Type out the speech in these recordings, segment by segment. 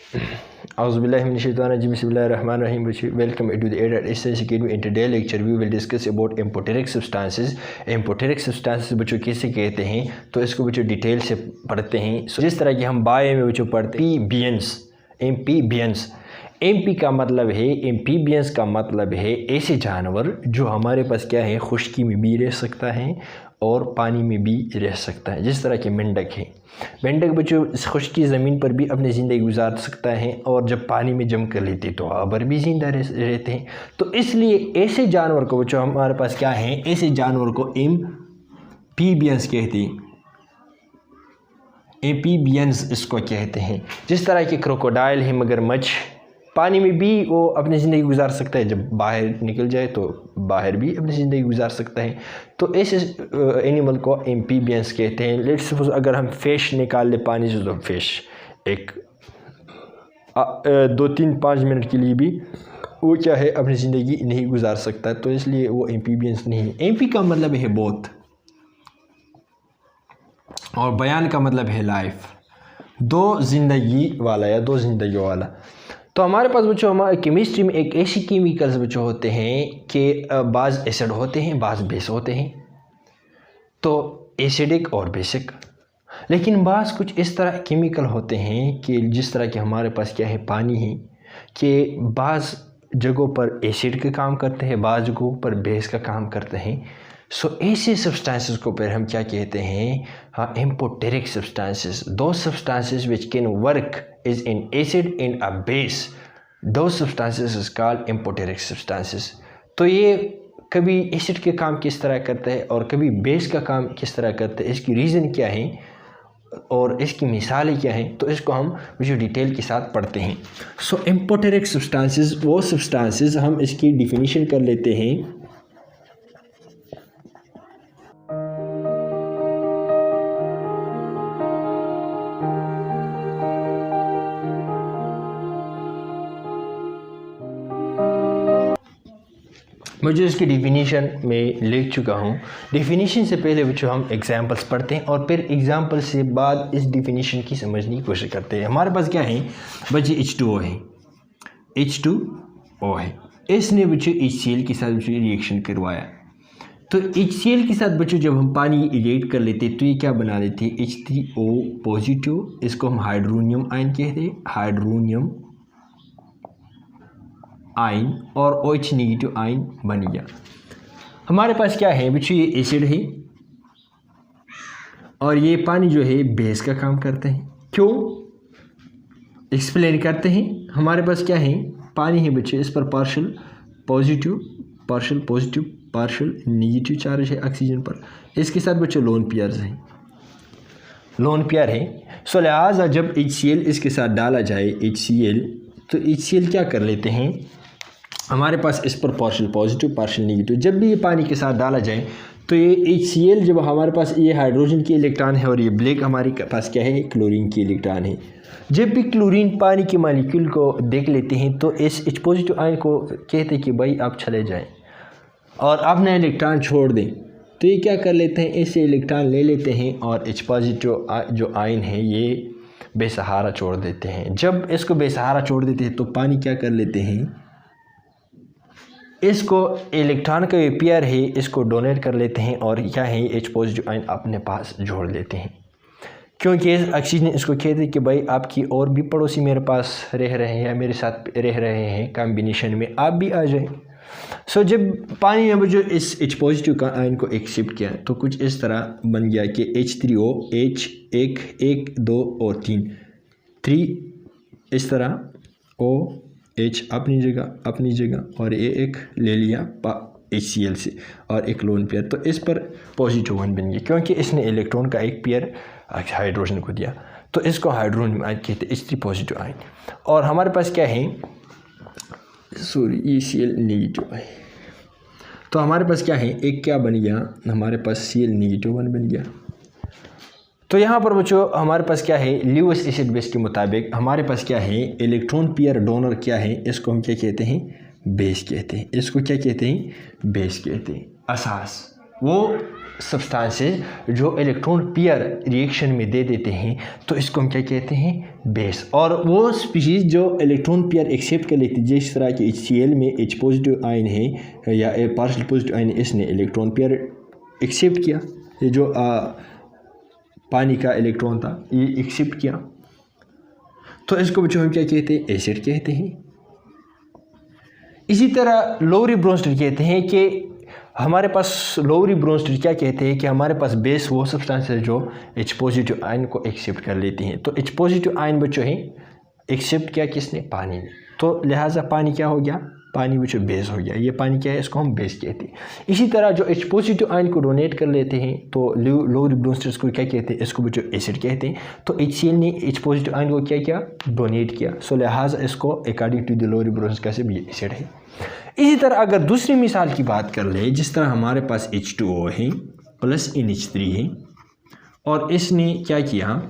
Auzubillahi Bismillahirrahmanirrahim. Welcome to the Aided Essence Academy. In today's lecture we will discuss about amphoteric substances. Amphoteric substances बच्चों किसे कहते हैं, तो इसको बच्चों डिटेल से पढ़ते हैं। जिस तरह कि हम बायो में बच्चों पढ़ते हैं एम्फीबियंस। एमपी का मतलब है, एम्फीबियंस का मतलब है ऐसे जानवर जो हमारे पास क्या है, खुश्की में भी रह सकता है और पानी में भी रह सकता है। जिस तरह के मेंढक है, मेंढक बच्चों इस खुश्की ज़मीन पर भी अपनी ज़िंदगी गुजार सकता है और जब पानी में जम कर लेते तो आबर भी ज़िंदा रहते हैं। तो इसलिए ऐसे जानवर को बच्चों हमारे पास क्या है, ऐसे जानवर को एम्फीबियंस कहते हैं। एम्फीबियंस इसको कहते हैं। जिस तरह के क्रोकोडाइल है, मगरमच्छ, पानी में भी वो अपनी ज़िंदगी गुजार सकता है, जब बाहर निकल जाए तो बाहर भी अपनी ज़िंदगी गुजार सकता है। तो ऐसे एनिमल को एम्फीबियंस कहते हैं। लेट्स सपोज अगर हम फ़िश निकाल ले पानी से, तो फ़िश एक 2-3-5 मिनट के लिए भी वो क्या है, अपनी ज़िंदगी नहीं गुजार सकता है, तो इसलिए वो एम्फीबियंस नहीं है। एम्फी का मतलब है बोथ और बयान का मतलब है लाइफ, दो ज़िंदगी वाला या दो ज़िंदगी वाला। तो हमारे पास बच्चों हमारे केमिस्ट्री में एक ऐसी केमिकल्स बच्चों होते हैं कि बाज़ एसिड होते हैं, बाज़ बेस होते हैं, तो एसिडिक और बेसिक। लेकिन बाज़ कुछ इस तरह केमिकल होते हैं कि जिस तरह के हमारे पास क्या है, पानी है, कि बाज़ जगहों पर एसिड का काम करते हैं, बाज़ जगहों पर बेस का काम करते हैं। सो ऐसे सब्सटेंसेस को फिर हम क्या कहते हैं, हाँ, amphoteric substances. Those substances which can work is in acid in a base, those substances is called amphoteric substances. तो ये कभी एसिड के काम किस तरह करता है और कभी बेस का काम किस तरह करता है, इसकी रीज़न क्या है और इसकी मिसालें क्या हैं, तो इसको हम जो डिटेल के साथ पढ़ते हैं। सो एम्फोटेरिक सब्सटेंसेस वो सब्सटेंसेस, हम इसकी डिफिनीशन कर लेते हैं। मुझे इसकी डिफिनीशन में लिख चुका हूँ। डिफिनीशन से पहले बच्चों हम एग्जांपल्स पढ़ते हैं और फिर एग्जांपल से बाद इस डिफिनीशन की समझने की कोशिश करते हैं। हमारे पास क्या है बच्चे, H2O है, H2O है। इसने बच्चों HCl के साथ बच्चों रिएक्शन करवाया। तो HCl के साथ बच्चों जब हम पानी रिएक्ट कर लेते तो ये क्या बना लेते हैं, H3O पॉजिटिव, इसको हम हाइड्रोनियम आयन कहते हैं, हाइड्रोनियम आयन, और OH नेगेटिव आयन बन गया। हमारे पास क्या है बच्चों, ये एसिड है और ये पानी जो है बेस का काम करते हैं। क्यों, एक्सप्लेन करते हैं। हमारे पास क्या है, पानी है बच्चे, इस पर partial positive partial negative charge है ऑक्सीजन पर। इसके साथ बच्चों लोन पेयर्स हैं, लोन पेयर है। सो लिहाजा जब HCl इसके साथ डाला जाए, HCl, तो HCl क्या कर लेते हैं, हमारे पास इस पर पार्शियल पॉजिटिव पार्शियल नेगेटिव, जब भी ये पानी के साथ डाला जाए तो ये HCl, जब हमारे पास ये हाइड्रोजन की इलेक्ट्रॉन है और ये ब्लैक हमारे पास क्या है, क्लोरीन की इलेक्ट्रॉन है। जब भी क्लोरीन पानी के मॉलिक्यूल को देख लेते हैं तो इस H पॉजिटिव आयन को कहते हैं कि भाई आप चले जाएं और अपना इलेक्ट्रॉन छोड़ दें। तो ये क्या कर लेते हैं, ऐसे इलेक्ट्रॉन ले लेते हैं और H पॉजिटिव जो आयन है ये बेसहारा छोड़ देते हैं। जब इसको बेसहारा छोड़ देते हैं तो पानी क्या कर लेते हैं, इसको इलेक्ट्रॉन का ये पेयर है इसको डोनेट कर लेते हैं और क्या है, H पॉजिटिव आयन अपने पास जोड़ लेते हैं। क्योंकि ऑक्सीजन इसको कहते हैं कि भाई आपकी और भी पड़ोसी मेरे पास रह रहे हैं या मेरे साथ रह रहे हैं कॉम्बिनेशन में, आप भी आ जाएं। सो जब पानी में जो इस H पॉजिटिव का आयन को एक्सेप्ट किया तो कुछ इस तरह बन गया कि H3O, H 1 2 और 3 इस तरह OH अपनी जगह और ये एक ले लिया HCl से और एक लोन पेयर, तो इस पर पॉजिटिव वन बन गया क्योंकि इसने इलेक्ट्रॉन का एक पेयर हाइड्रोजन को दिया। तो इसको हाइड्रोनियम आयन कहते हैं, H3 पॉजिटिव आयन। और हमारे पास क्या है, Cl नेगेटिव है। तो हमारे पास क्या है, एक क्या बन गया, हमारे पास Cl नेगेटिव वन बन गया। तो यहाँ पर बच्चों हमारे पास क्या है, ल्यूइस एसिड बेस के मुताबिक हमारे पास क्या है, इलेक्ट्रॉन पेयर डोनर क्या है, इसको हम क्या कहते हैं, बेस कहते हैं। इसको क्या कहते हैं, बेस कहते हैं। असास वो सब्सटेंसेस जो इलेक्ट्रॉन पेयर रिएक्शन में दे देते हैं तो इसको हम क्या कहते हैं, बेस, और वो स्पीशीज़ जो इलेक्ट्रॉन पेयर एक्सेप्ट कर लेती है, जिस तरह की HCl में H पॉजिटिव आयन है या पार्शियल पॉजिटिव आयन, इसने इलेक्ट्रॉन पेयर एक्सेप्ट किया, ये जो पानी का इलेक्ट्रॉन था ये एक्सेप्ट किया, तो इसको बच्चों हम क्या कहते हैं, एसिड कहते हैं। इसी तरह लोअरी ब्रोंस्टेड कहते हैं कि हमारे पास लोअरी ब्रोंस्टेड क्या कहते हैं कि हमारे पास बेस वो सब्सटेंस है जो H पॉजिटिव आयन को एक्सेप्ट कर लेती हैं। तो H पॉजिटिव आयन बच्चों है एक्सेप्ट किया किसने, पानी ने, तो लिहाजा पानी क्या हो गया, पानी बच्चों बेस हो गया, ये पानी क्या है, इसको हम बेस कहते हैं। इसी तरह जो H पॉजिटिव आयन को डोनेट कर लेते हैं तो लोअरी ब्रोंस्टेड को क्या कहते हैं, इसको बच्चों एसिड कहते हैं। तो HCl ने H पॉजिटिव आयन को क्या किया, डोनेट किया, सो लिहाजा इसको अकॉर्डिंग टू द लोअरी ब्रोंस्टेड का से ये एसिड है। इसी तरह अगर दूसरी मिसाल की बात कर ले, जिस तरह हमारे पास H2O है प्लस NH3 है, और इसने क्या किया,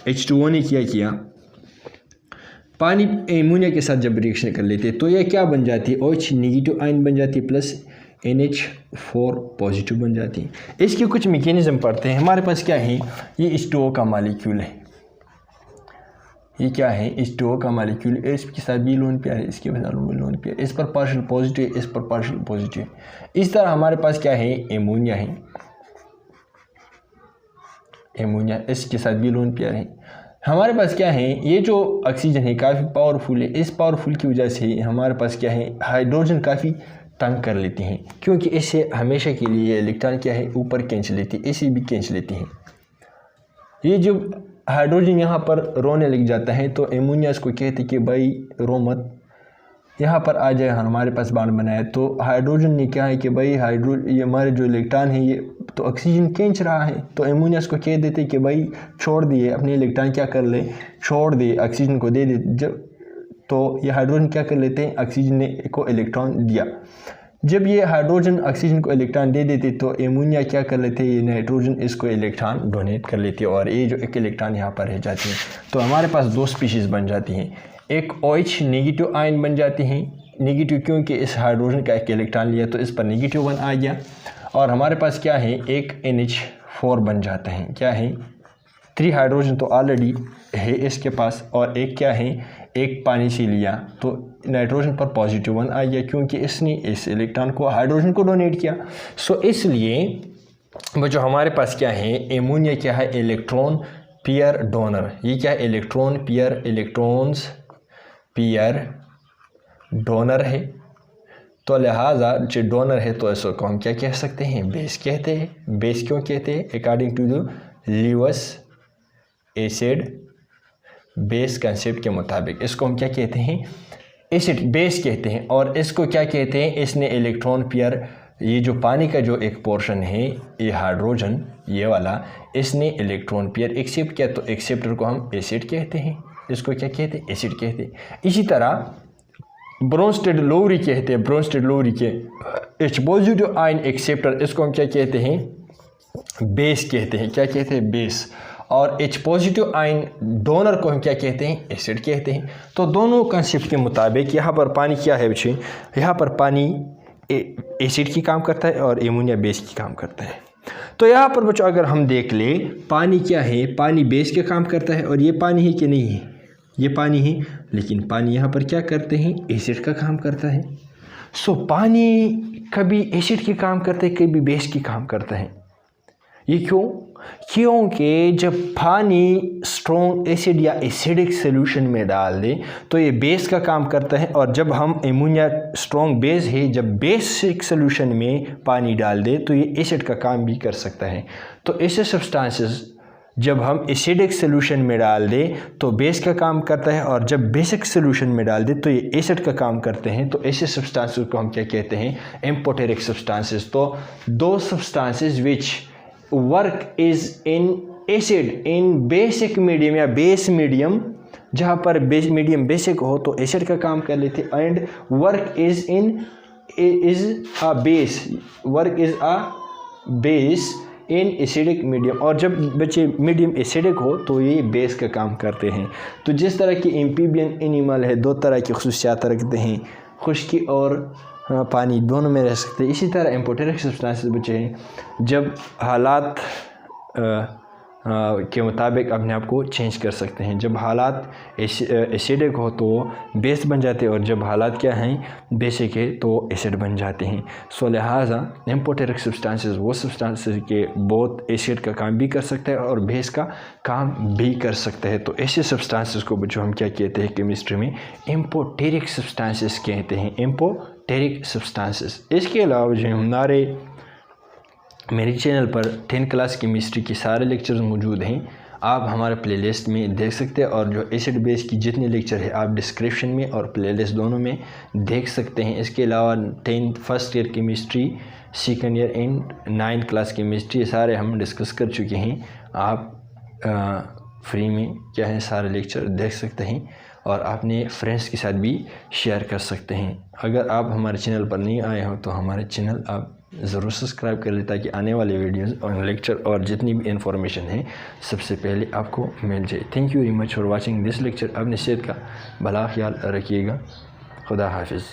H2O ने क्या किया, पानी एमोनिया के साथ जब रिएक्शन कर लेते हैं तो यह क्या बन जाती है, OH नेगेटिव आयन बन जाती है प्लस NH4 पॉजिटिव बन जाती है। इसके कुछ मैकेनिज्म पढ़ते हैं। हमारे पास क्या है, ये H2O का मॉलिक्यूल है, ये क्या है, H2O का मॉलिक्यूल, इसके साथ भी लोन पेयर है, इसके साथ लोन पेयर, इस पर पार्शियल पॉजिटिव, इस पर पार्शियल पॉजिटिव। इस तरह हमारे पास क्या है, एमोनिया है, एमोनिया, इसके साथ भी लोन पेयर है। हमारे पास क्या है, ये जो ऑक्सीजन है काफ़ी पावरफुल है, इस पावरफुल की वजह से हमारे पास क्या है, हाइड्रोजन काफ़ी तंग कर लेती हैं, क्योंकि इससे हमेशा के लिए इलेक्ट्रॉन क्या है, ऊपर खींच लेती है, इसे भी खींच लेती हैं। ये जो हाइड्रोजन यहाँ पर रोने लग जाता है तो एमोनिया इसको कहते कि भाई रो मत, यहाँ पर आ जाए, हमारे पास बांड बनाया। तो हाइड्रोजन ने क्या है कि भाई ये हमारे जो इलेक्ट्रॉन है ये तो ऑक्सीजन खींच रहा है, तो एमोनिया इसको कह देते कि भाई छोड़ दिए, अपने इलेक्ट्रॉन क्या कर ले, छोड़ दे, ऑक्सीजन को दे दे। जब तो ये हाइड्रोजन क्या कर लेते हैं, ऑक्सीजन ने को इलेक्ट्रॉन दिया, जब ये हाइड्रोजन ऑक्सीजन को इलेक्ट्रॉन दे देते तो एमोनिया क्या कर लेते हैं, ये नाइट्रोजन इसको इलेक्ट्रॉन डोनेट कर लेती है, और ये जो एक इलेक्ट्रॉन यहाँ पर रह जाती है। तो हमारे पास दो स्पीशीज़ बन जाती हैं, एक OH नेगेटिव आयन बन जाती हैं, नेगेटिव क्योंकि इस हाइड्रोजन का एक इलेक्ट्रॉन लिया तो इस पर नेगेटिव 1 आ गया, और हमारे पास क्या है, एक NH4 बन जाता है, क्या है, 3 हाइड्रोजन तो ऑलरेडी है इसके पास, और एक क्या है, एक पानी से लिया तो नाइट्रोजन पर पॉजिटिव 1 आ गया क्योंकि इसने इस इलेक्ट्रॉन को हाइड्रोजन को डोनेट किया। सो इसलिए वो जो हमारे पास क्या है, एमोनिया क्या है, इलेक्ट्रॉन पेयर डोनर, ये क्या है, electron pair, electrons pair donor है। तो लिहाजा जो डोनर है तो इसको हम क्या कह सकते हैं, बेस कहते हैं। बेस क्यों कहते हैं, according to the Lewis acid base concept के मुताबिक इसको हम क्या कहते हैं, एसिड बेस कहते हैं। और इसको क्या कहते हैं, इसने इलेक्ट्रॉन पेयर, ये जो पानी का जो एक पोर्शन है ये हाइड्रोजन ये वाला, इसने इलेक्ट्रॉन पेयर एक्सेप्ट किया तो एक्सेप्टर को हम एसिड कहते हैं, इसको क्या कहते हैं, एसिड कहते हैं। इसी तरह ब्रोंस्टेड लोअरी कहते हैं, ब्रोंस्टेड लोअरी के H पॉजिटिव आयन एक्सेप्टर, इसको हम क्या कहते हैं, बेस कहते हैं, क्या कहते हैं, बेस। और H पॉजिटिव आयन डोनर को हम क्या कहते हैं, एसिड कहते हैं। तो दोनों कंसेप्ट के मुताबिक यहाँ पर पानी क्या है बच्चे, यहाँ पर पानी एसिड की काम करता है और एमोनिया बेस की काम करता है। तो यहाँ पर बच्चों अगर हम देख ले, पानी क्या है, पानी बेस के काम करता है, और ये पानी है कि नहीं है, ये पानी है, लेकिन पानी यहाँ पर क्या करते हैं, एसिड का काम करता है। सो पानी कभी एसिड के काम करता है, कभी बेस की काम करता है। ये क्यों, क्योंकि जब पानी स्ट्रॉन्ग एसिड या एसिडिक सोल्यूशन में डाल दे तो ये बेस का काम करता है, और जब हम एमोनिया स्ट्रॉन्ग बेस है, जब बेसिक सोल्यूशन में पानी डाल दे तो ये एसिड का काम भी कर सकता है। तो ऐसे सब्सटेंसेस जब हम एसिडिक सोल्यूशन में डाल दे तो बेस का काम करता है, और जब बेसिक सोल्यूशन में डाल दे तो ये एसिड का काम करते हैं। तो ऐसे सब्सटेंसेस को हम क्या कहते हैं, एम्पोटेरिक सब्सटेंसेस। तो दो substances which work is in acid in basic medium या बेस मीडियम, जहाँ पर बेस मीडियम बेसिक हो तो एसिड का काम कर लेते, and work is a base, work is a base in acidic medium, और जब बच्चे मीडियम एसिडिक हो तो ये बेस का काम करते हैं। तो जिस तरह की एम्फीबियन एनिमल है, दो तरह की खुसूसियात रखते हैं, खुश्की और पानी दोनों में रह सकते हैं। इसी तरह एम्पोटेरिक सब्सटेंसेस बचे हैं, जब हालात के मुताबिक अपने आप को चेंज कर सकते हैं। जब हालात एसिडिक हो तो बेस बन जाते हैं, और जब हालात क्या हैं बेसिक है तो एसिड बन जाते हैं। सो लिहाजा एम्फोटेरिक सब्सटेंसेस वो सब्सटेंसेस के बहुत एसिड का काम भी कर सकता है और बेस का काम भी कर सकता है। तो ऐसे सब्सटेंसेस को जो हम क्या कहते हैं केमिस्ट्री में एम्फोटेरिक सब्सटेंसेस कहते हैं, एम्फोटेरिक सब्सटेंसेस। इसके अलावा जो हमारे मेरे चैनल पर 10th क्लास केमिस्ट्री के सारे लेक्चर्स मौजूद हैं, आप हमारे प्लेलिस्ट में देख सकते हैं, और जो एसिड बेस की जितने लेक्चर है आप डिस्क्रिप्शन में और प्लेलिस्ट दोनों में देख सकते हैं। इसके अलावा 10th first year chemistry, second year and 9th class chemistry सारे हम डिस्कस कर चुके हैं। आप फ्री में क्या है सारे लेक्चर देख सकते हैं, और अपने फ्रेंड्स के साथ भी शेयर कर सकते हैं। अगर आप हमारे चैनल पर नहीं आए हो तो हमारे चैनल आप ज़रूर सब्सक्राइब कर लें, ताकि आने वाले वीडियोस और लेक्चर और जितनी भी इंफॉर्मेशन है सबसे पहले आपको मिल जाए। Thank you very much for watching this lecture. अपनी सेहत का भला ख्याल रखिएगा। खुदा हाफिज़।